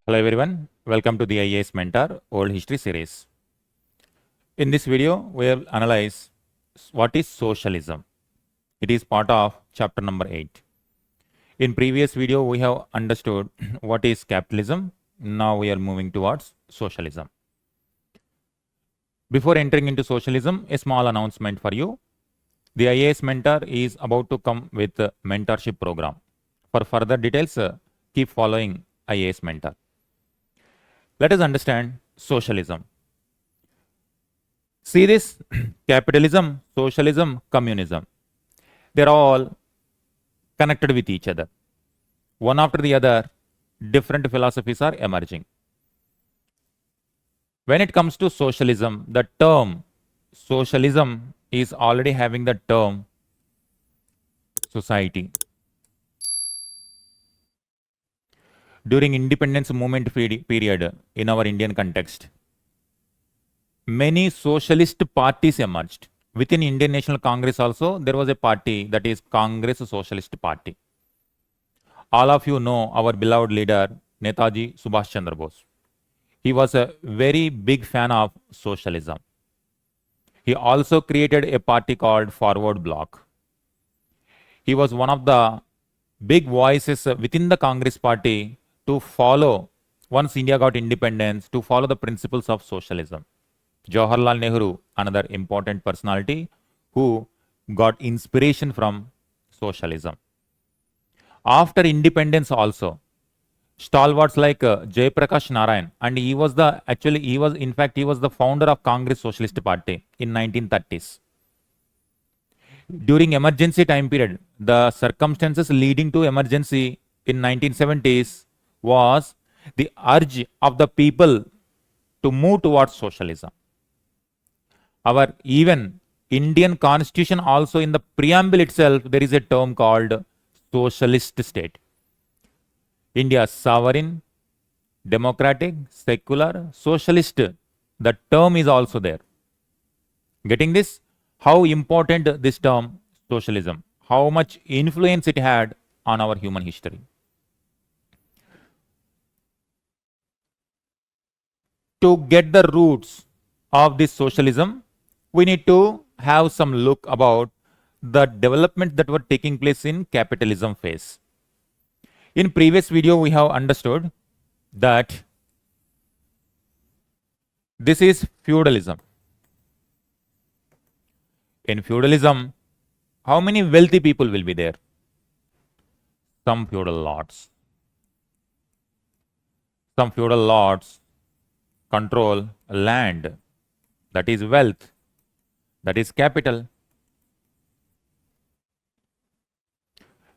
Hello everyone, welcome to the IAS Mentor Old History series. In this video, we will analyze what is socialism. It is part of chapter number 8. In previous video, we have understood what is capitalism. Now we are moving towards socialism. Before entering into socialism, a small announcement for you. The IAS Mentor is about to come with a mentorship program. For further details, keep following IAS Mentor. Let us understand socialism. See this capitalism, socialism, communism. They are all connected with each other. One after the other, different philosophies are emerging. When it comes to socialism, the term socialism is already having the term society. During independence movement period in our Indian context, many socialist parties emerged. Within Indian National Congress also, there was a party that is Congress Socialist Party. All of you know our beloved leader, Netaji Subhash Chandra Bose. He was a very big fan of socialism. He also created a party called Forward Bloc. He was one of the big voices within the Congress party to follow, once India got independence, to follow the principles of socialism. Jawaharlal Nehru, another important personality who got inspiration from socialism. After independence also, stalwarts like Jayaprakash Narayan, and he was the founder of Congress Socialist Party in 1930s. During emergency time period, the circumstances leading to emergency in 1970s was the urge of the people to move towards socialism. Our even Indian constitution also, in the preamble itself, there is a term called socialist state. India sovereign, democratic, secular, socialist. The term is also there. Getting this? How important this term socialism, how much influence it had on our human history. To get the roots of this socialism, we need to have some look about the developments that were taking place in capitalism phase. In previous video, we have understood that this is feudalism. In feudalism, how many wealthy people will be there? Some feudal lords. Some feudal lords control land, that is wealth, that is capital.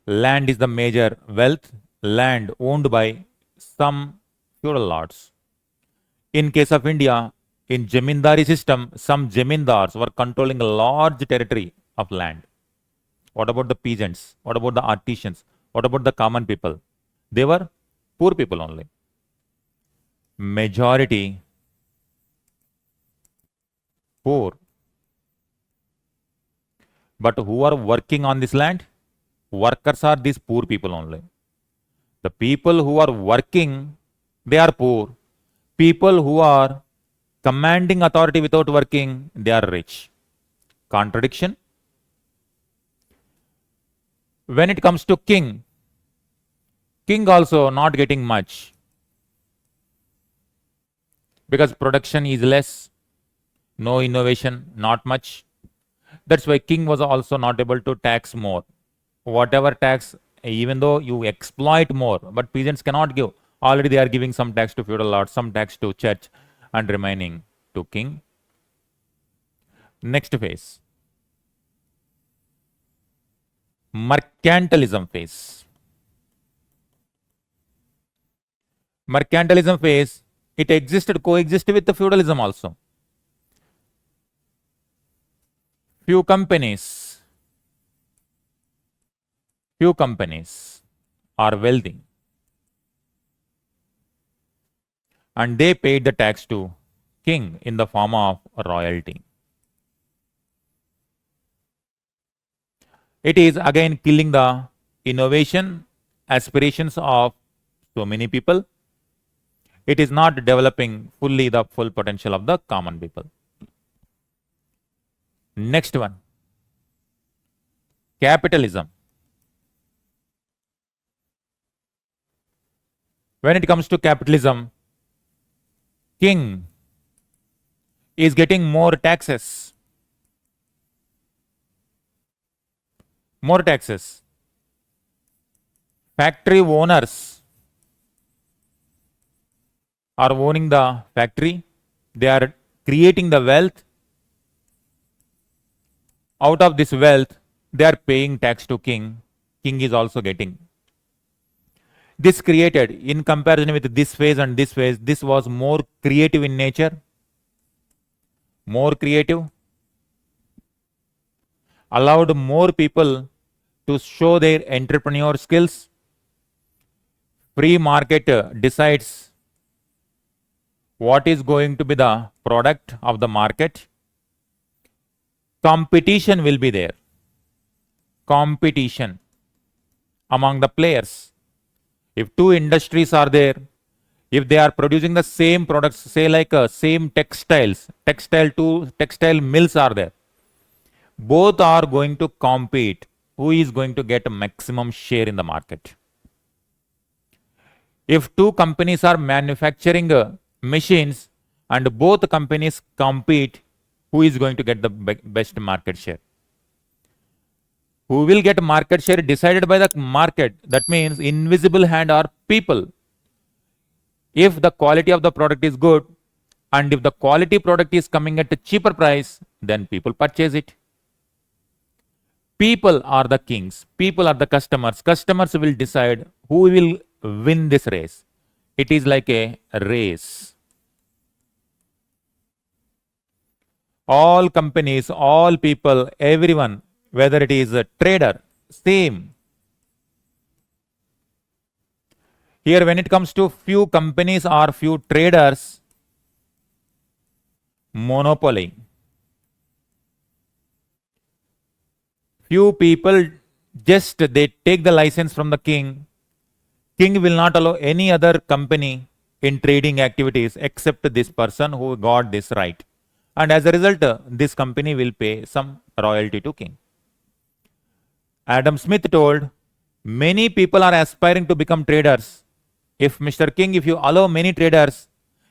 Land is the major wealth, land owned by some feudal lords. In case of India, in Jamindari system, some Jamindars were controlling a large territory of land. What about the peasants? What about the artisans? What about the common people? They were poor people only. Majority poor. But who are working on this land? Workers are these poor people only. The people who are working, they are poor. People who are commanding authority without working, they are rich. Contradiction. When it comes to king also not getting much, because production is less, no innovation, not much. That's why king was also not able to tax more. Whatever tax, even though you exploit more, but peasants cannot give. Already they are giving some tax to feudal lords, some tax to church, and remaining to king. Next phase. Mercantilism phase. Mercantilism phase, it coexisted with the feudalism also. Few companies are wealthy, and they paid the tax to king in the form of royalty. It is again killing the innovation aspirations of so many people. It is not developing fully the full potential of the common people. Next one, capitalism. When it comes to capitalism, king is getting more taxes. More taxes. Factory owners are owning the factory. They are creating the wealth. Out of this wealth, they are paying tax to king. King is also getting. This created, in comparison with this phase and this phase, this was more creative in nature. More creative. Allowed more people to show their entrepreneur skills. Free market decides what is going to be the product of the market. Competition will be there. Competition among the players. If two industries are there, if they are producing the same products, say like same textiles, textile mills are there, both are going to compete. Who is going to get a maximum share in the market? If two companies are manufacturing machines and both companies compete, who is going to get the best market share? Who will get market share decided by the market? That means invisible hand are people. If the quality of the product is good and if the quality product is coming at a cheaper price, then people purchase it. People are the kings. People are the customers. Customers will decide who will win this race. It is like a race. All companies, all people, everyone, whether it is a trader, same. Here when it comes to few companies or few traders, monopoly. Few people just they take the license from the king. King will not allow any other company in trading activities except this person who got this right. And as a result, this company will pay some royalty to king. Adam Smith told, many people are aspiring to become traders. If Mr. King, if you allow many traders,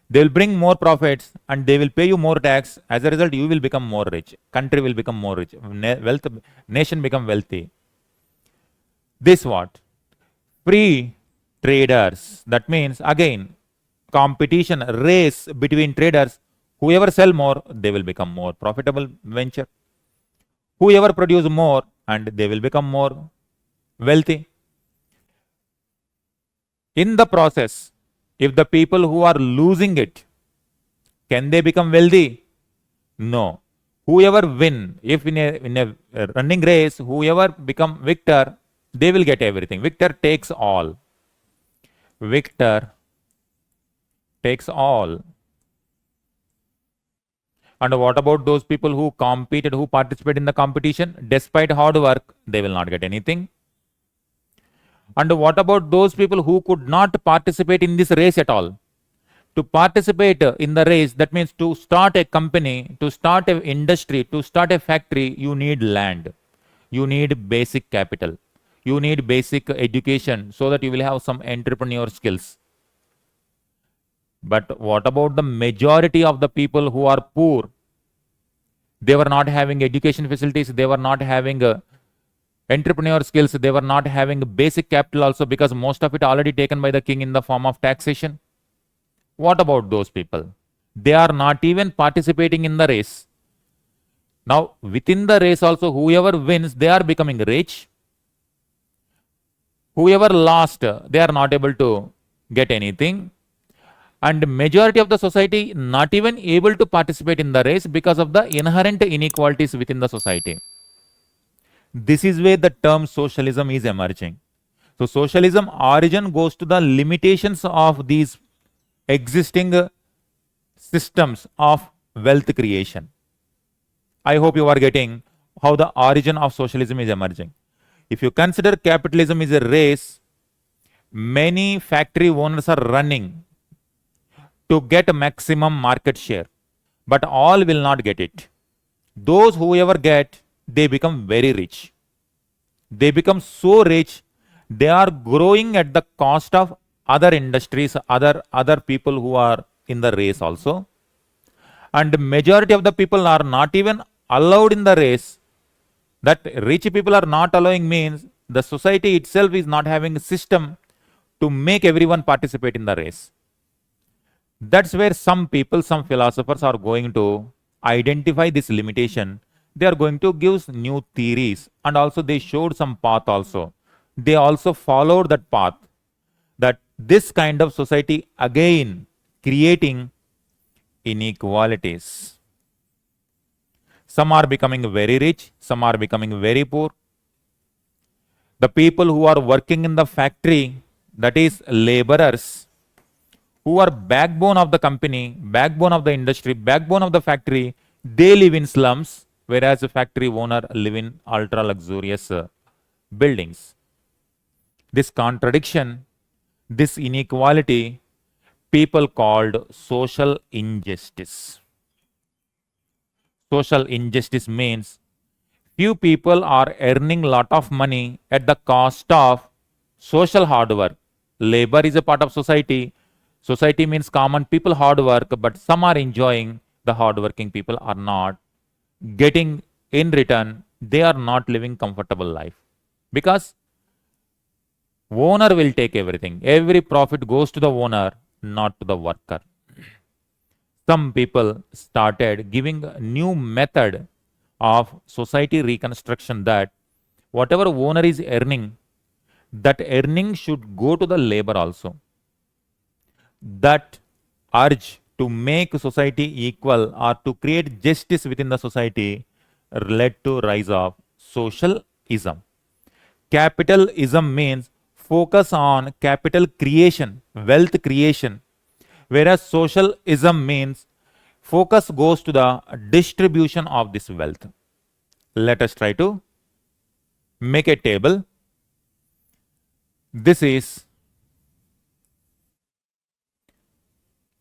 they will bring more profits and they will pay you more tax. As a result, you will become more rich. Country will become more rich. Nation become wealthy. This what? Free traders. That means again, competition, race between traders. Whoever sell more, they will become more profitable venture. Whoever produce more and they will become more wealthy. In the process, if the people who are losing it, can they become wealthy? No. Whoever win, if in a running race, whoever become victor, they will get everything. Victor takes all. Victor takes all. And what about those people who competed, who participate in the competition? Despite hard work, they will not get anything. And what about those people who could not participate in this race at all? To participate in the race, that means to start a company, to start an industry, to start a factory, you need land. You need basic capital. You need basic education so that you will have some entrepreneur skills. But what about the majority of the people who are poor? They were not having education facilities. They were not having entrepreneur skills. They were not having basic capital also because most of it already taken by the king in the form of taxation. What about those people? They are not even participating in the race. Now, within the race also, whoever wins, they are becoming rich. Whoever lost, they are not able to get anything. And majority of the society not even able to participate in the race because of the inherent inequalities within the society. This is where the term socialism is emerging. So socialism origin goes to the limitations of these existing systems of wealth creation. I hope you are getting how the origin of socialism is emerging. If you consider capitalism is a race, many factory owners are running. to get maximum market share. But all will not get it. Those whoever get, they become very rich. They become so rich, they are growing at the cost of other industries, other people who are in the race also. And majority of the people are not even allowed in the race. That rich people are not allowing means the society itself is not having a system to make everyone participate in the race. That's where some people, some philosophers are going to identify this limitation. They are going to give new theories, and also they showed some path also. They also followed that path, that this kind of society again creating inequalities. Some are becoming very rich, some are becoming very poor. The people who are working in the factory, that is laborers, who are backbone of the company, backbone of the industry, backbone of the factory, they live in slums, whereas the factory owner live in ultra luxurious buildings. This contradiction, this inequality, people called social injustice. Social injustice means few people are earning lot of money at the cost of social hard work. Labor is a part of society. Society means common people hard work, but some are enjoying, the hardworking people are not getting in return, they are not living comfortable life. Because owner will take everything. Every profit goes to the owner, not to the worker. Some people started giving a new method of society reconstruction, that whatever owner is earning, that earning should go to the labor also. That urge to make society equal or to create justice within the society led to rise of socialism. Capitalism means focus on capital creation, wealth creation, whereas socialism means focus goes to the distribution of this wealth. Let us try to make a table. This is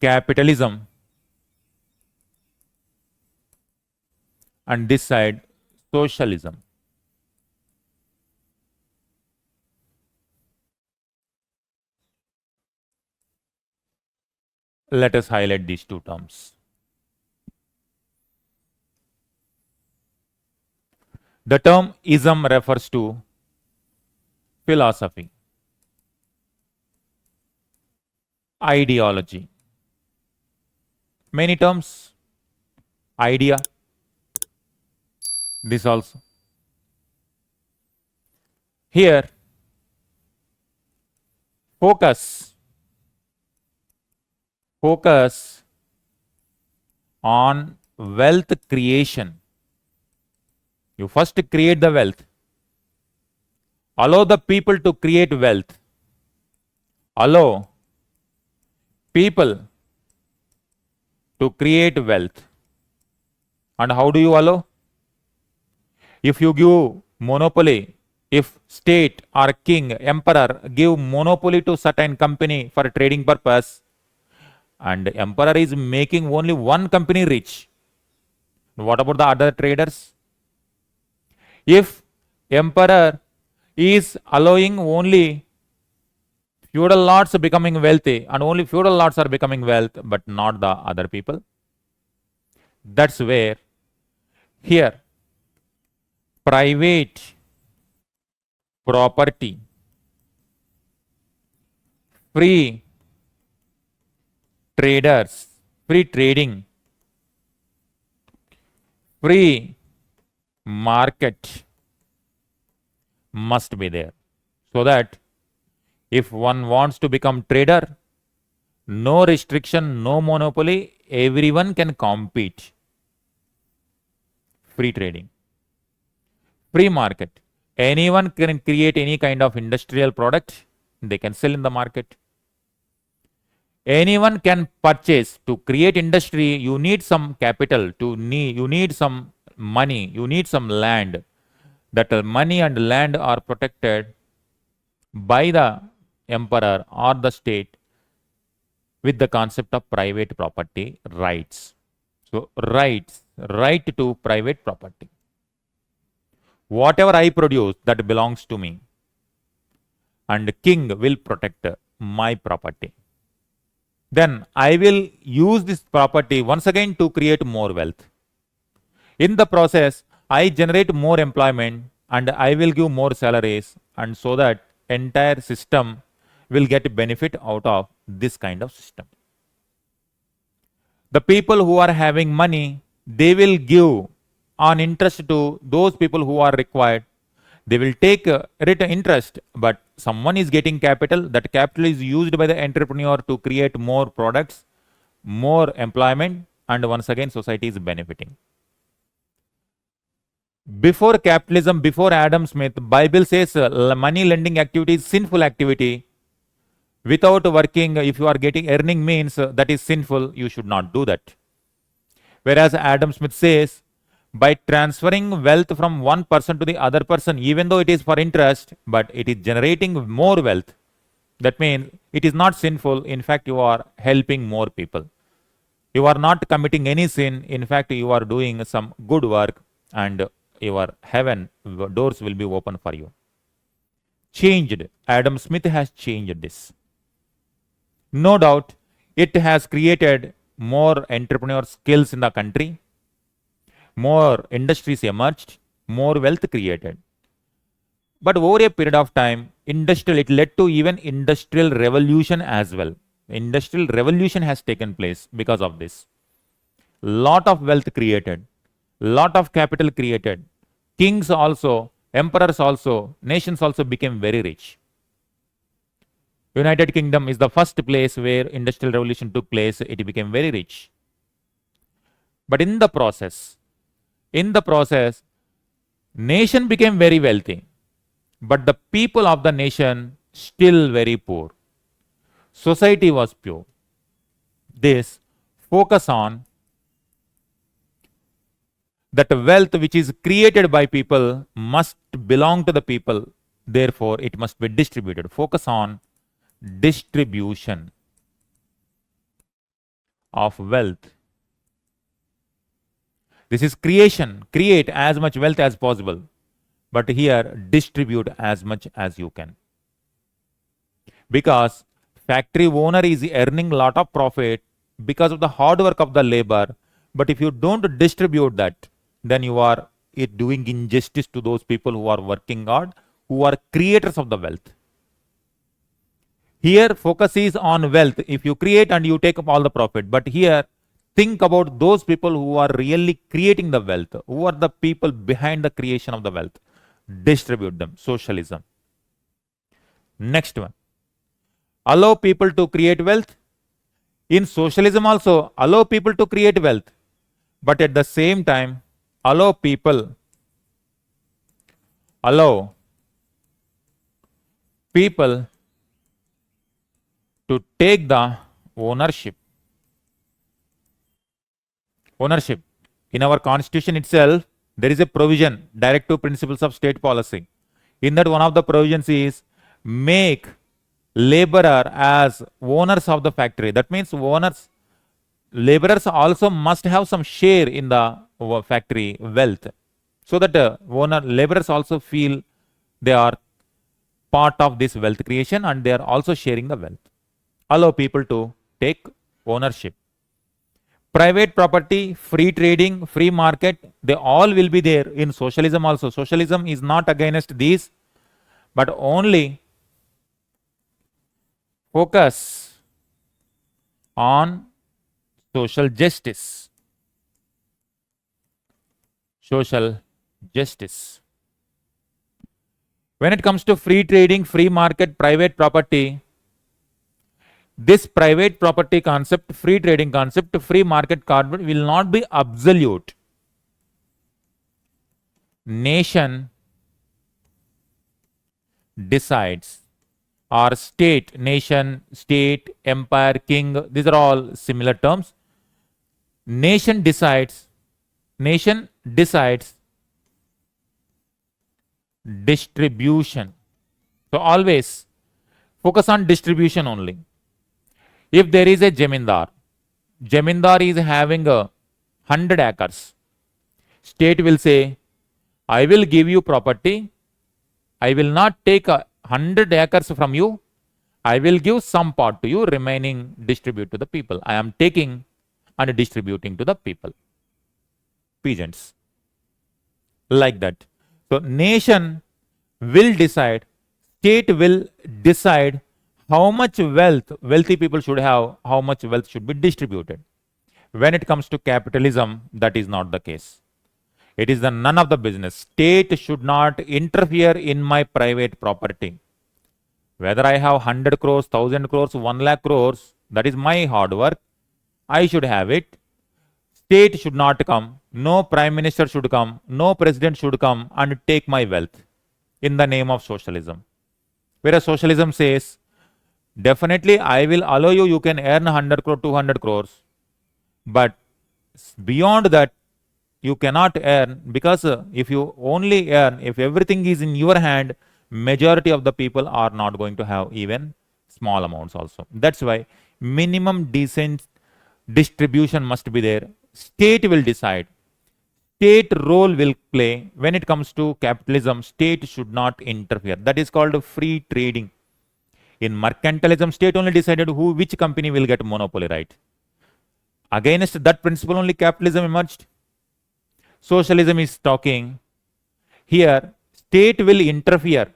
capitalism, and this side socialism. Let us highlight these two terms. The term ism refers to philosophy, ideology. Many terms, idea, this also. Here, focus on wealth creation. You first create the wealth. Allow the people to create wealth. Allow people to create wealth. And how do you allow? If you give monopoly, if state or king, emperor give monopoly to certain company for trading purpose, and emperor is making only one company rich, what about the other traders? If emperor is allowing only feudal lords becoming wealthy, and only feudal lords are becoming wealth, but not the other people, that's where here private property, free traders, free trading, free market must be there, so that if one wants to become trader, no restriction, no monopoly, everyone can compete. Free trading, free market, anyone can create any kind of industrial product, they can sell in the market. Anyone can purchase. To create industry, you need some capital, you need some money, you need some land. That money and land are protected by the emperor or the state with the concept of private property rights. So rights, right to private property. Whatever I produce, that belongs to me, and king will protect my property. Then I will use this property once again to create more wealth. In the process, I generate more employment and I will give more salaries, and so that entire system will get benefit out of this kind of system. The people who are having money, they will give on interest to those people who are required. They will take return interest, but someone is getting capital. That capital is used by the entrepreneur to create more products, more employment, and once again society is benefiting. Before capitalism, before Adam Smith, Bible says money lending activity is sinful activity. Without working, if you are getting earning means that is sinful, you should not do that. Whereas Adam Smith says, by transferring wealth from one person to the other person, even though it is for interest, but it is generating more wealth. That means it is not sinful. In fact, you are helping more people. You are not committing any sin. In fact, you are doing some good work, and your heaven doors will be open for you. Changed. Adam Smith has changed this. No doubt, it has created more entrepreneur skills in the country, more industries emerged, more wealth created. But over a period of time, it led to even industrial revolution as well. Industrial revolution has taken place because of this. Lot of wealth created, lot of capital created. Kings also, emperors also, nations also became very rich. United Kingdom is the first place where industrial revolution took place. It became very rich. But in the process, nation became very wealthy. But the people of the nation still very poor. Society was poor. This focus on that wealth which is created by people must belong to the people. Therefore, it must be distributed. Focus on distribution of wealth. This is creation. Create as much wealth as possible. But here, distribute as much as you can. Because factory owner is earning a lot of profit because of the hard work of the labor. But if you don't distribute that, then you are doing injustice to those people who are working hard, who are creators of the wealth. Here, focus is on wealth. If you create and you take up all the profit. But here, think about those people who are really creating the wealth. Who are the people behind the creation of the wealth? Distribute them. Socialism. Next one. Allow people to create wealth. In socialism also, allow people to create wealth. But at the same time, allow people to take the ownership. Ownership. In our constitution itself, there is a provision, directive principles of state policy. In that, one of the provisions is make laborer as owners of the factory. That means laborers also must have some share in the factory wealth, so that laborers also feel they are part of this wealth creation and they are also sharing the wealth. Allow people to take ownership. Private property, free trading, free market, they all will be there in socialism also. Socialism is not against these, but only focus on social justice. Social justice. When it comes to free trading, free market, private property, this private property concept, free trading concept, free market concept will not be absolute. Nation decides, or state, nation, state, empire, king, these are all similar terms. Nation decides distribution. So always focus on distribution only. If there is a Jamindar is having 100 acres. State will say, I will give you property. I will not take 100 acres from you. I will give some part to you, remaining distribute to the people. I am taking and distributing to the people. Peasants. Like that. So nation will decide, state will decide how much wealthy people should have, how much wealth should be distributed. When it comes to capitalism, that is not the case. It is the none of the business. State should not interfere in my private property. Whether I have 100 crores, 1000 crores, 1 lakh crores, that is my hard work. I should have it. State should not come. No prime minister should come. No president should come and take my wealth in the name of socialism. Whereas socialism says, definitely I will allow you, you can earn 100 crore, 200 crores. But beyond that, you cannot earn, because if you only earn, if everything is in your hand, majority of the people are not going to have even small amounts also. That's why minimum decent distribution must be there. State will decide. State role will play. When it comes to capitalism, state should not interfere. That is called free trading. In mercantilism, state only decided which company will get monopoly right. Against that principle only capitalism emerged. Socialism is talking here, state will interfere,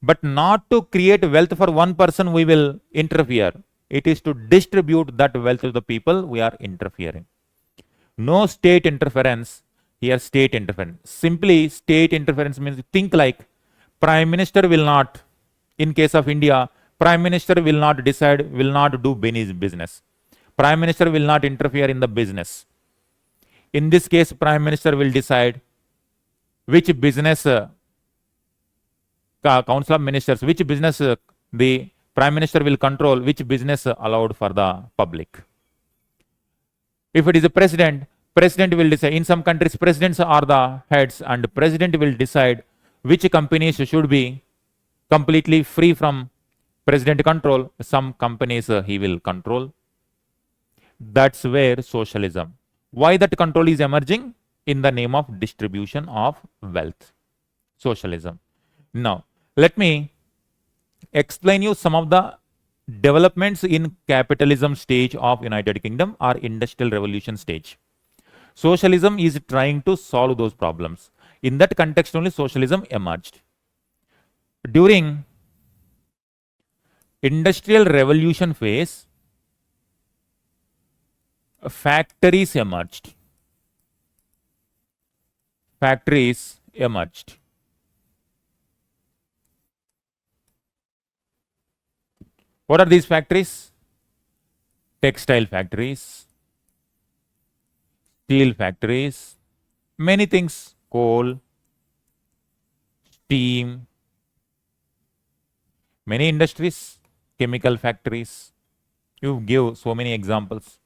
but not to create wealth for one person we will interfere. It is to distribute that wealth to the people we are interfering. No state interference, here state interference. Simply state interference means, think like prime minister will not, in case of India, prime minister will not decide, will not do business. Prime minister will not interfere in the business. In this case, prime minister will decide which business, council of ministers, which business the prime minister will control, which business allowed for the public. If it is a president, president will decide. In some countries, presidents are the heads, and president will decide which companies should be completely free from president control. Some companies he will control. That's where socialism. Why that control is emerging? In the name of distribution of wealth. Socialism. Now, let me explain you some of the developments in capitalism stage of United Kingdom or industrial revolution stage. Socialism is trying to solve those problems. In that context only socialism emerged. During industrial revolution phase, factories emerged. Factories emerged. What are these factories? Textile factories, steel factories, many things, coal, steam, many industries, chemical factories. You give so many examples.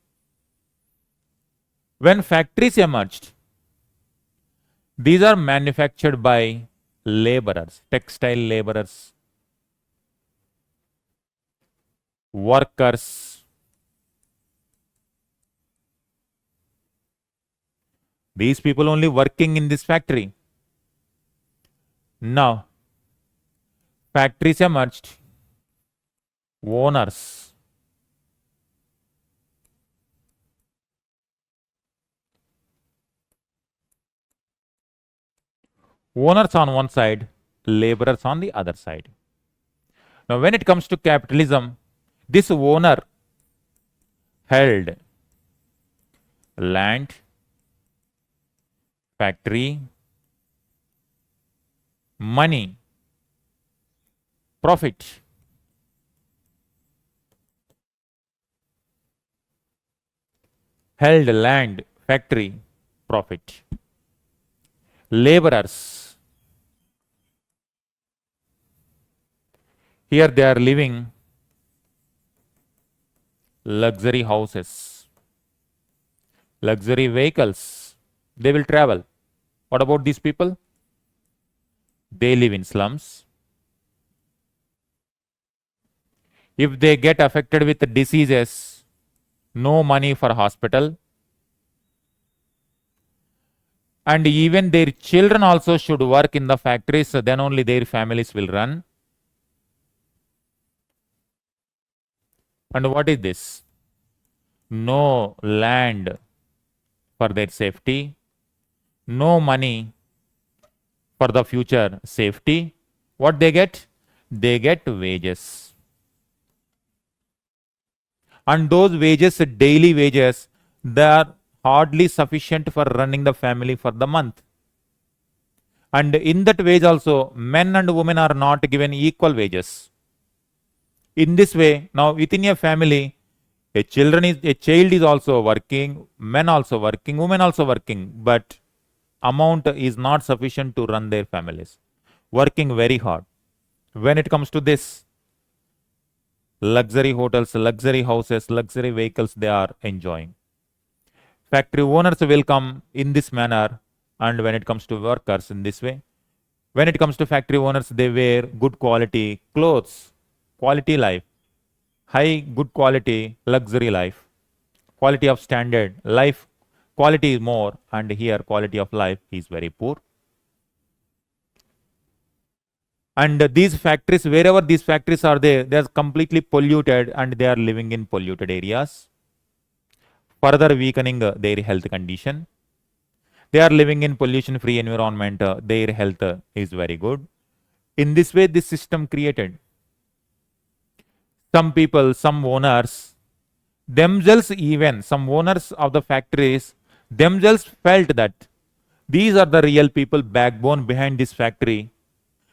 When factories emerged, these are manufactured by laborers, textile laborers, workers. These people only working in this factory. Now, factories emerged, owners. Owners on one side, laborers on the other side. Now, when it comes to capitalism, this owner held land, factory, money, profit. Held land, factory, profit. Laborers, here they are living luxury houses, luxury vehicles. They will travel. What about these people? They live in slums. If they get affected with diseases, no money for hospital. And even their children also should work in the factories, so then only their families will run. And what is this? No land for their safety, no money for the future safety. What they get? They get wages. And those wages, daily wages, they are hardly sufficient for running the family for the month. And in that wage also, men and women are not given equal wages. In this way, now within a family, a child is also working, men also working, women also working, but amount is not sufficient to run their families. Working very hard. When it comes to this, luxury hotels, luxury houses, luxury vehicles they are enjoying. Factory owners will come in this manner, and when it comes to workers in this way. When it comes to factory owners, they wear good quality clothes, quality life, high good quality luxury life, quality of standard life, quality is more, and here quality of life is very poor. And these factories, wherever these factories are there, they are completely polluted and they are living in polluted areas, further weakening their health condition. They are living in pollution free environment, their health is very good. In this way, this system created. Some people, some owners, themselves even, some owners of the factories themselves felt that these are the real people backbone behind this factory,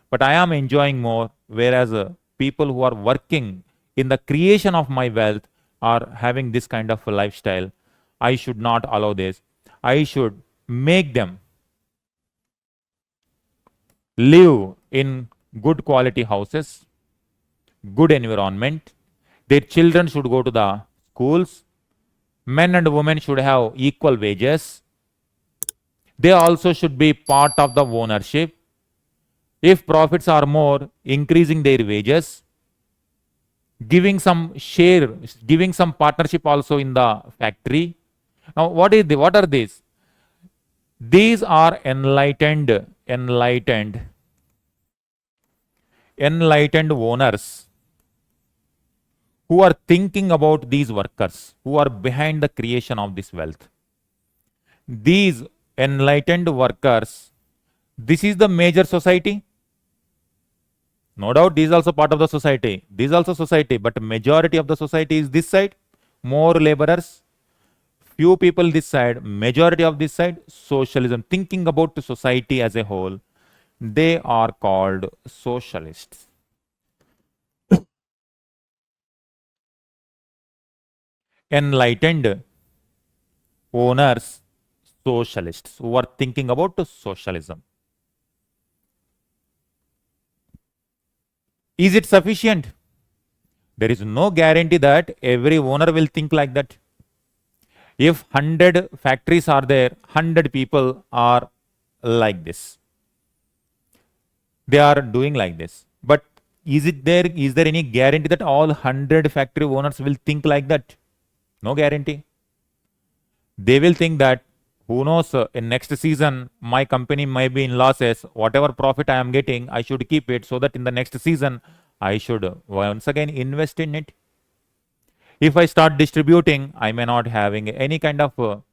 but I am enjoying more, whereas people who are working in the creation of my wealth are having this kind of a lifestyle. I should not allow this. I should make them live in good quality houses, good environment. Their children should go to the schools. Men and women should have equal wages. They also should be part of the ownership. If profits are more, increasing their wages, giving some share, giving some partnership also in the factory. Now, what are these? These are enlightened owners who are thinking about these workers, who are behind the creation of this wealth. These enlightened workers, this is the major society. No doubt, this is also part of the society. This is also society, but majority of the society is this side, more laborers. Few people this side, majority of this side, socialism, thinking about the society as a whole. They are called socialists. Enlightened owners, socialists, who are thinking about socialism. Is it sufficient? There is no guarantee that every owner will think like that. If 100 factories are there, 100 people are like this. They are doing like this. But is there any guarantee that all 100 factory owners will think like that? No guarantee. They will think that, who knows, in next season, my company might be in losses. Whatever profit I am getting, I should keep it so that in the next season, I should once again invest in it. If I start distributing, I may not having any kind of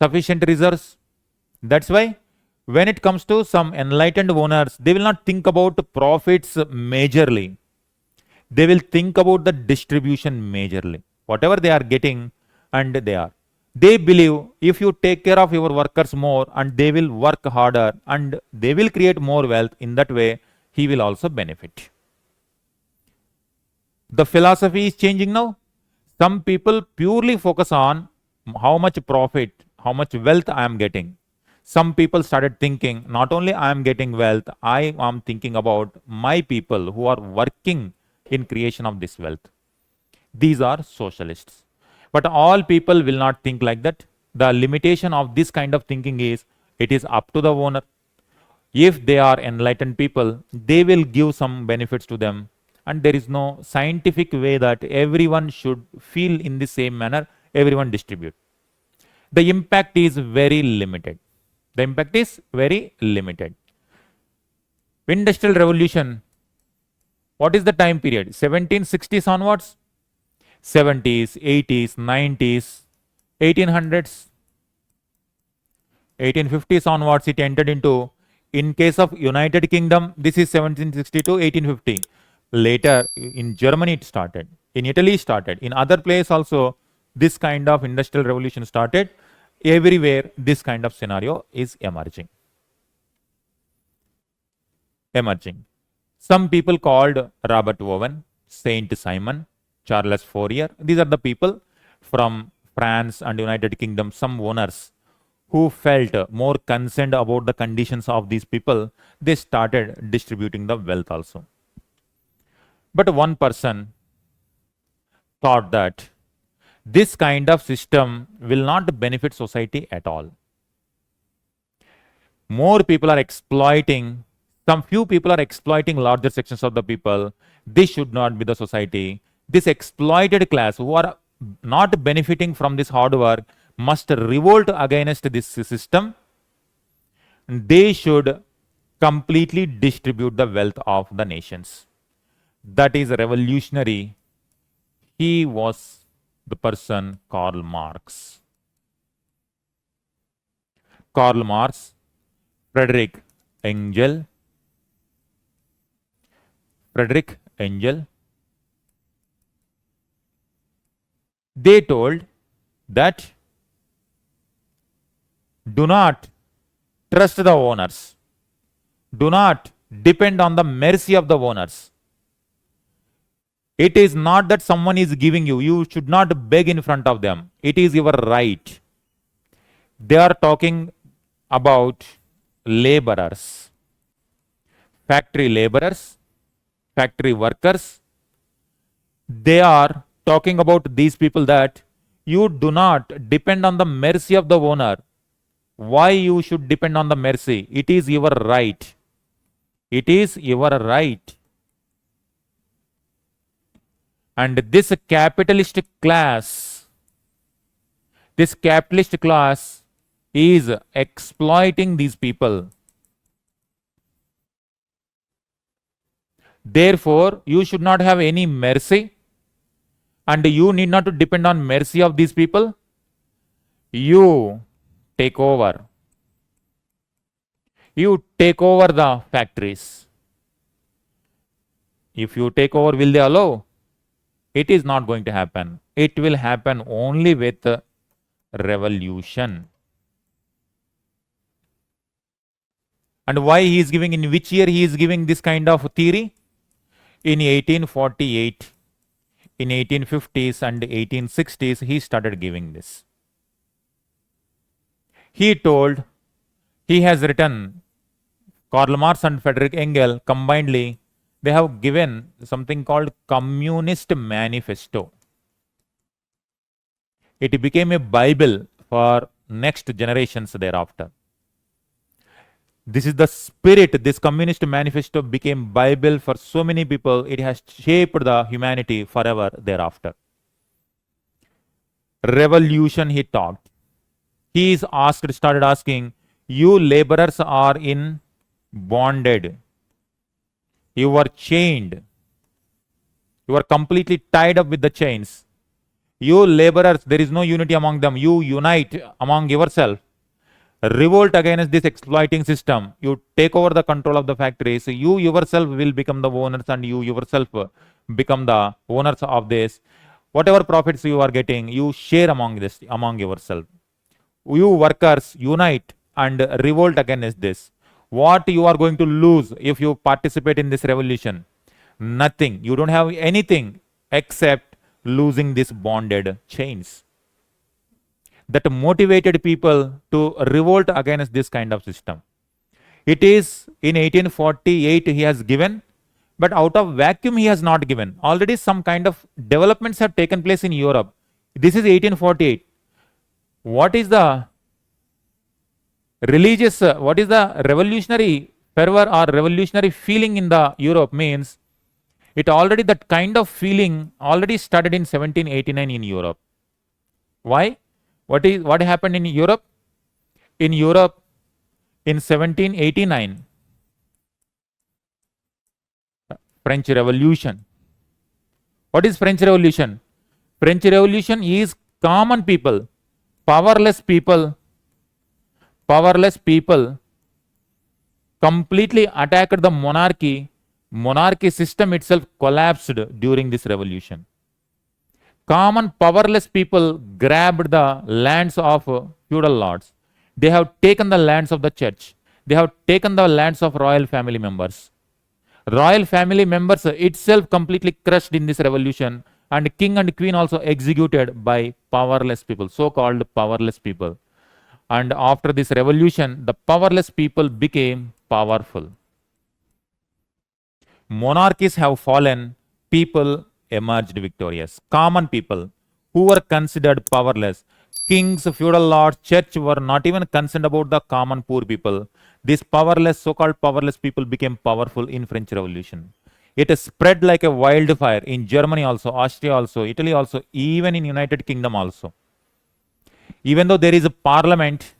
sufficient reserves. That's why when it comes to some enlightened owners, they will not think about profits majorly. They will think about the distribution majorly. Whatever they are getting, and they believe if you take care of your workers more and they will work harder and they will create more wealth, in that way he will also benefit. The philosophy is changing now. Some people purely focus on how much profit, how much wealth I am getting. Some people started thinking, not only I am getting wealth, I am thinking about my people who are working in creation of this wealth. These are socialists. But all people will not think like that. The limitation of this kind of thinking is, it is up to the owner. If they are enlightened people, they will give some benefits to them and there is no scientific way that everyone should feel in the same manner, everyone distribute. The impact is very limited. The impact is very limited. Industrial Revolution, what is the time period? 1760s onwards, 70s, 80s, 90s, 1800s, 1850s onwards it entered into. In case of United Kingdom, this is 1760 to 1850. Later, in Germany it started, in Italy started, in other places also this kind of industrial revolution started. Everywhere this kind of scenario is emerging. Some people called Robert Owen, Saint Simon, Charles Fourier. These are the people from France and United Kingdom, some owners who felt more concerned about the conditions of these people. They started distributing the wealth also. But one person thought that this kind of system will not benefit society at all. More people are exploiting, some few people are exploiting larger sections of the people. This should not be the society. This exploited class who are not benefiting from this hard work must revolt against this system. They should completely distribute the wealth of the nations. That is revolutionary. He was the person Karl Marx. Karl Marx, Friedrich Engel. They told that do not trust the owners. Do not depend on the mercy of the owners. It is not that someone is giving you. You should not beg in front of them. It is your right. They are talking about laborers, factory laborers, factory workers. They are talking about these people that you do not depend on the mercy of the owner. Why you should depend on the mercy? It is your right. It is your right. And this capitalist class is exploiting these people. Therefore, you should not have any mercy, and you need not to depend on mercy of these people. You take over. You take over the factories. If you take over, will they allow? It is not going to happen. It will happen only with revolution. And why he is giving, in which year he is giving this kind of theory? In 1848, in 1850s and 1860s, he started giving this. He told, he has written, Karl Marx and Friedrich Engel combinedly, they have given something called Communist Manifesto. It became a Bible for next generations thereafter. This is the spirit. This Communist Manifesto became Bible for so many people. It has shaped the humanity forever thereafter. Revolution, he talked. He is started asking, you laborers are in bonded. You are chained. You are completely tied up with the chains. You laborers, there is no unity among them. You unite among yourself. Revolt against this exploiting system. You take over the control of the factories. You yourself will become the owners, and you yourself become the owners of this. Whatever profits you are getting, you share among yourself. You workers unite and revolt against this. What you are going to lose if you participate in this revolution? Nothing. You don't have anything except losing these bonded chains. That motivated people to revolt against this kind of system. It is in 1848 he has given, but out of vacuum he has not given. Already some kind of developments have taken place in Europe. This is 1848. What is the religious, revolutionary fervor or revolutionary feeling in the Europe means That kind of feeling already started in 1789 in Europe. Why? What happened in Europe? In Europe, in 1789, French Revolution. What is French Revolution? French Revolution is common people, powerless people completely attacked the monarchy. Monarchy system itself collapsed during this revolution. Common powerless people grabbed the lands of feudal lords. They have taken the lands of the church. They have taken the lands of royal family members. Royal family members itself completely crushed in this revolution, and king and queen also executed by powerless people, so-called powerless people. And after this revolution, the powerless people became powerful. Monarchies have fallen, people emerged victorious. Common people who were considered powerless, kings, feudal lords, church were not even concerned about the common poor people. These powerless, so-called powerless people became powerful in French Revolution. It spread like a wildfire in Germany also, Austria also, Italy also, even in United Kingdom also. Even though there is a parliament,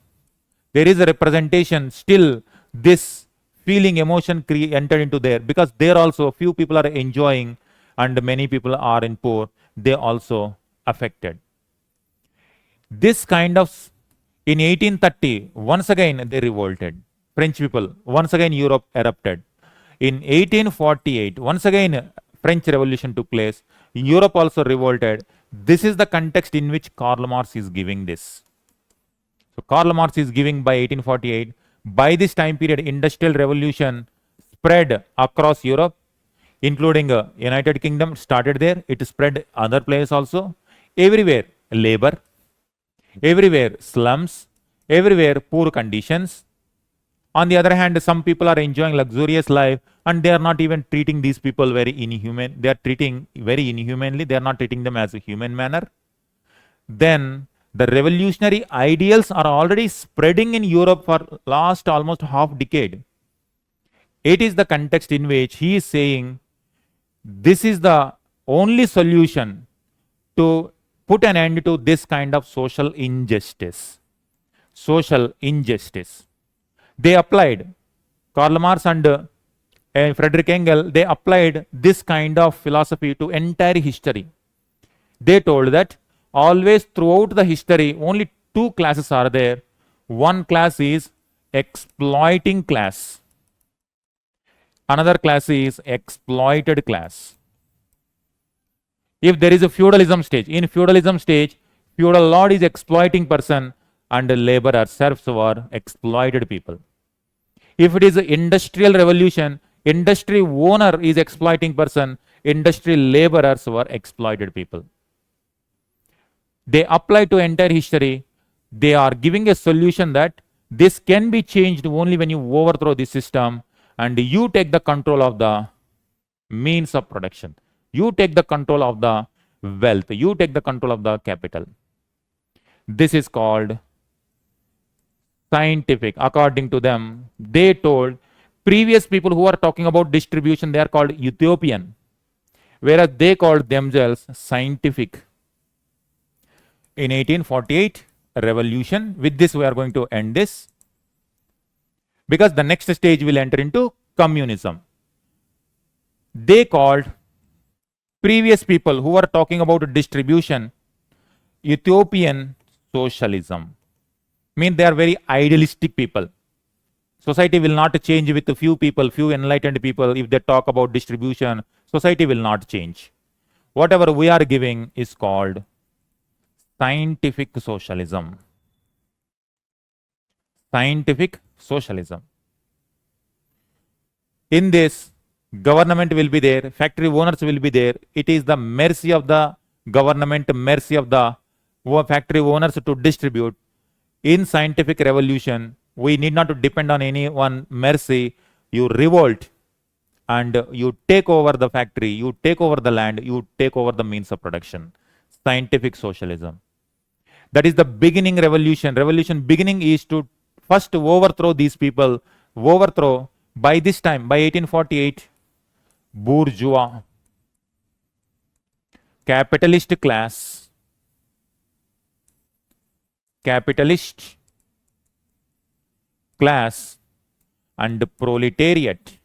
there is a representation, still this feeling, emotion entered into there, because there also few people are enjoying and many people are in poor. They also affected. This kind of, in 1830, once again they revolted. French people, once again Europe erupted. In 1848, once again French Revolution took place. Europe also revolted. This is the context in which Karl Marx is giving this. So Karl Marx is giving by 1848. By this time period, Industrial Revolution spread across Europe, including United Kingdom started there. It spread other places also. Everywhere labor, everywhere slums, everywhere poor conditions. On the other hand, some people are enjoying luxurious life and they are not even treating these people very inhuman. They are treating very inhumanly. They are not treating them as a human manner. Then the revolutionary ideals are already spreading in Europe for last almost half decade. It is the context in which he is saying this is the only solution to put an end to this kind of social injustice. Social injustice. They applied, Karl Marx and Friedrich Engels, they applied this kind of philosophy to entire history. They told that always throughout the history, only two classes are there. One class is exploiting class. Another class is exploited class. If there is a feudalism stage, in feudalism stage, feudal lord is exploiting person and laborer serfs were exploited people. If it is an industrial revolution, industry owner is exploiting person, industry laborers were exploited people. They apply to entire history. They are giving a solution that this can be changed only when you overthrow the system and you take the control of the means of production. You take the control of the wealth. You take the control of the capital. This is called scientific. According to them, they told previous people who are talking about distribution, they are called utopian, whereas they called themselves scientific. In 1848, revolution. With this, we are going to end this, because the next stage will enter into communism. They called previous people who are talking about distribution utopian socialism. Mean they are very idealistic people. Society will not change with a few people, few enlightened people. If they talk about distribution, society will not change. Whatever we are giving is called scientific socialism. Scientific socialism. In this, government will be there, factory owners will be there. It is the mercy of the government, mercy of the factory owners to distribute. In scientific revolution, we need not to depend on anyone mercy. You revolt and you take over the factory, you take over the land, you take over the means of production. Scientific socialism. That is the beginning revolution. Revolution beginning is to first overthrow these people. Overthrow, by this time, by 1848, bourgeois capitalist class, capitalist class and proletariat.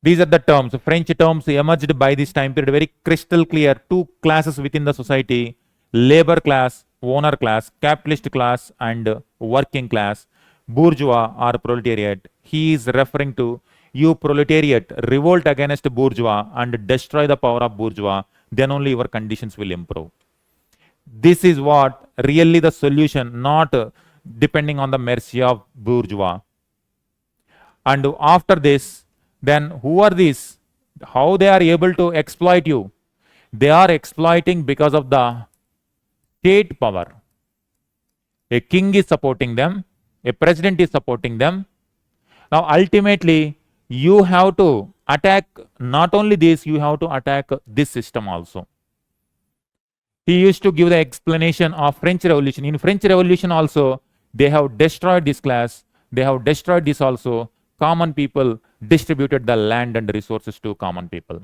These are the terms, French terms emerged by this time period, very crystal clear. Two classes within the society, labor class, owner class, capitalist class and working class, bourgeois or proletariat. He is referring to you proletariat, revolt against bourgeois and destroy the power of bourgeois, then only your conditions will improve. This is what really the solution, not depending on the mercy of bourgeois. And after this, then who are these? How they are able to exploit you? They are exploiting because of the state power. A king is supporting them, a president is supporting them. Now ultimately, you have to attack not only this, you have to attack this system also. He used to give the explanation of French Revolution. In French Revolution also, they have destroyed this class, they have destroyed this also. Common people distributed the land and resources to common people.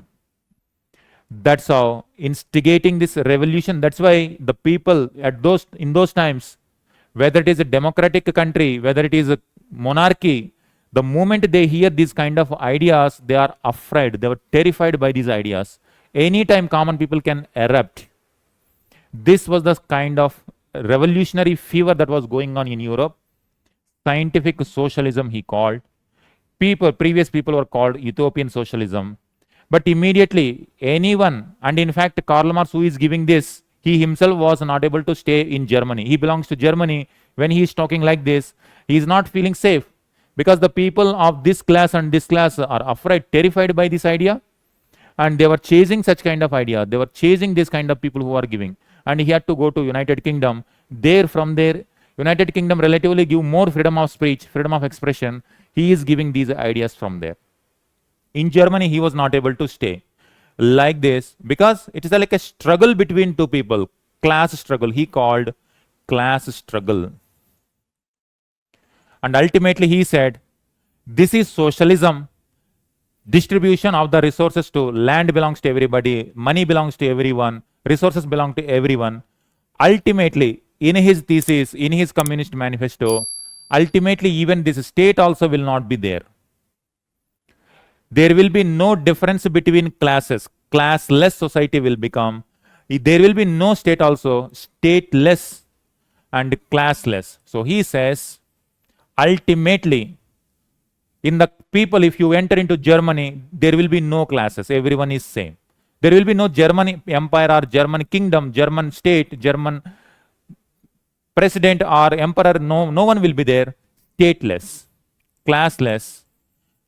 That's how instigating this revolution. That's why the people at in those times, whether it is a democratic country, whether it is a monarchy, the moment they hear these kind of ideas, they are afraid, they were terrified by these ideas. Anytime common people can erupt. This was the kind of revolutionary fever that was going on in Europe. Scientific socialism, he called. Previous people were called utopian socialism. But immediately, anyone, and in fact, Karl Marx, who is giving this, he himself was not able to stay in Germany. He belongs to Germany. When he is talking like this, he is not feeling safe because the people of this class and this class are afraid, terrified by this idea. And they were chasing such kind of idea. They were chasing this kind of people who are giving. And he had to go to United Kingdom. From there, United Kingdom relatively give more freedom of speech, freedom of expression. He is giving these ideas from there. In Germany, he was not able to stay like this because it is like a struggle between two people, class struggle. He called class struggle. And ultimately he said, this is socialism. Distribution of the resources to land belongs to everybody, money belongs to everyone, resources belong to everyone. Ultimately, in his thesis, in his Communist Manifesto, ultimately even this state also will not be there. There will be no difference between classes. Classless society will become. There will be no state also, stateless and classless. So he says, ultimately, in the people, if you enter into Germany, there will be no classes. Everyone is same. There will be no German empire or German kingdom, German state, German president or emperor. No one will be there. Stateless, classless,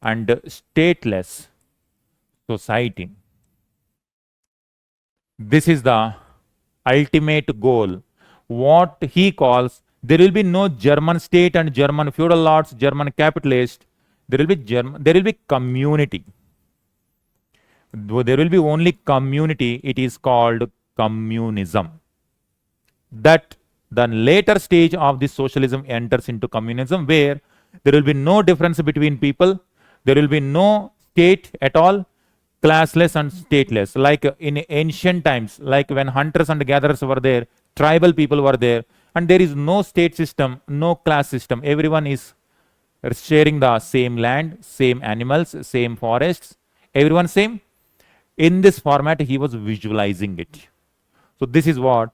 and stateless society. This is the ultimate goal. What he calls, there will be no German state and German feudal lords, German capitalist. There will be community. There will be only community. It is called communism. That the later stage of this socialism enters into communism, where there will be no difference between people. There will be no state at all, classless and stateless. Like in ancient times, like when hunters and gatherers were there, tribal people were there, and there is no state system, no class system. Everyone is sharing the same land, same animals, same forests, everyone same. In this format, he was visualizing it. So this is what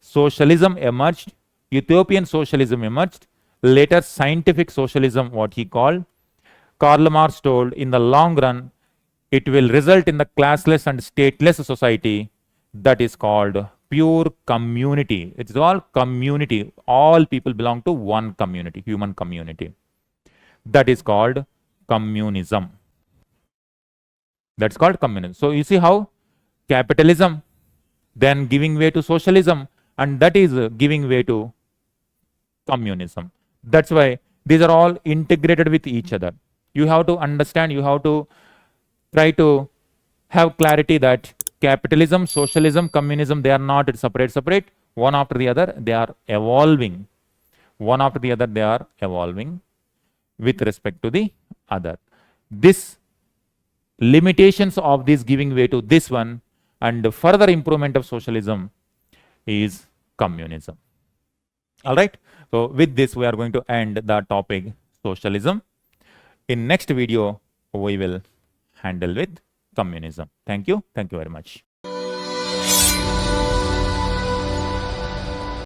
socialism emerged, utopian socialism emerged, later scientific socialism, what he called. Karl Marx told, in the long run, it will result in the classless and stateless society that is called pure community. It's all community. All people belong to one community, human community. That is called communism. That's called communism. So you see how capitalism, then giving way to socialism, and that is giving way to communism. That's why these are all integrated with each other. You have to understand, you have to try to have clarity that capitalism, socialism, communism, they are not separate. One after the other, they are evolving. One after the other, they are evolving with respect to the other. This limitations of this giving way to this one, and the further improvement of socialism is communism. All right. So with this, we are going to end the topic socialism. In next video, we will handle with communism. Thank you. Thank you very much.